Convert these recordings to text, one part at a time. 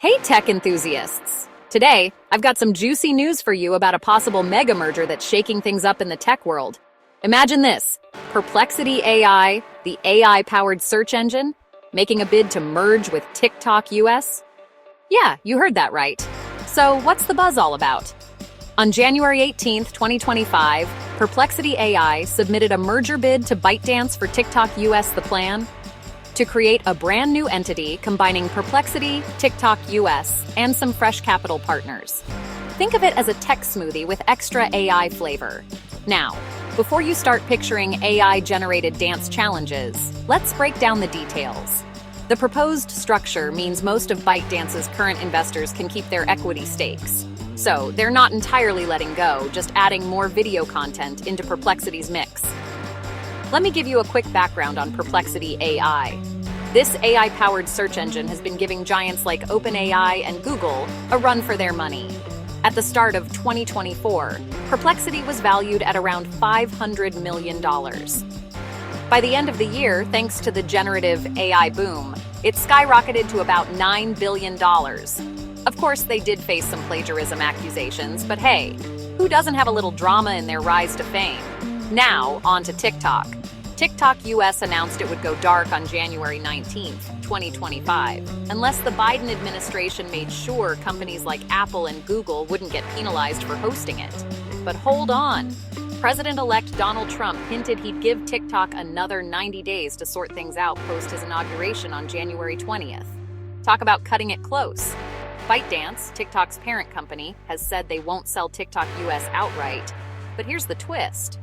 Hey tech enthusiasts! Today, I've got some juicy news for you about a possible mega merger that's shaking things up in the tech world. Imagine this: Perplexity AI, the AI-powered search engine, making a bid to merge with TikTok US. Yeah, you heard that right. So what's the buzz all about? On January 18th, 2025, Perplexity AI submitted a merger bid to ByteDance for TikTok US. The plan? To create a brand new entity combining Perplexity, TikTok US, and some fresh capital partners. Think of it as a tech smoothie with extra AI flavor. Now, before you start picturing AI-generated dance challenges, let's break down the details. The proposed structure means most of ByteDance's current investors can keep their equity stakes. So, they're not entirely letting go, just adding more video content into Perplexity's mix. Let me give you a quick background on Perplexity AI. This AI-powered search engine has been giving giants like OpenAI and Google a run for their money. At the start of 2024, Perplexity was valued at around $500 million. By the end of the year, thanks to the generative AI boom, it skyrocketed to about $9 billion. Of course, they did face some plagiarism accusations, but hey, who doesn't have a little drama in their rise to fame? Now, on to TikTok. TikTok US announced it would go dark on January 19th, 2025, unless the Biden administration made sure companies like Apple and Google wouldn't get penalized for hosting it. But hold on. President-elect Donald Trump hinted he'd give TikTok another 90 days to sort things out post his inauguration on January 20th. Talk about cutting it close. ByteDance, TikTok's parent company, has said they won't sell TikTok US outright. But here's the twist.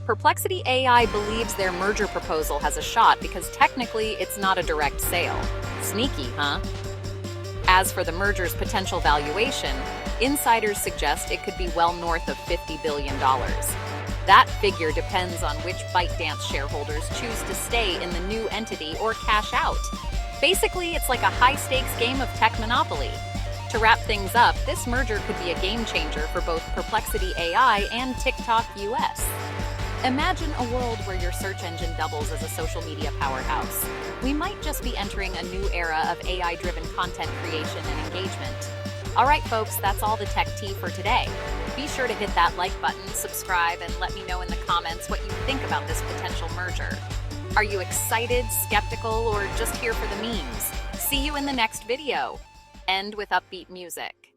Perplexity AI believes their merger proposal has a shot because technically it's not a direct sale. Sneaky, huh? As for the merger's potential valuation, insiders suggest it could be well north of $50 billion. That figure depends on which ByteDance shareholders choose to stay in the new entity or cash out. Basically, it's like a high-stakes game of tech monopoly. To wrap things up, this merger could be a game changer for both Perplexity AI and TikTok US. Imagine a world where your search engine doubles as a social media powerhouse. We might just be entering a new era of AI-driven content creation and engagement. All right, folks, that's all the tech tea for today. Be sure to hit that like button, subscribe, and let me know in the comments what you think about this potential merger. Are you excited, skeptical, or just here for the memes? See you in the next video. End with upbeat music.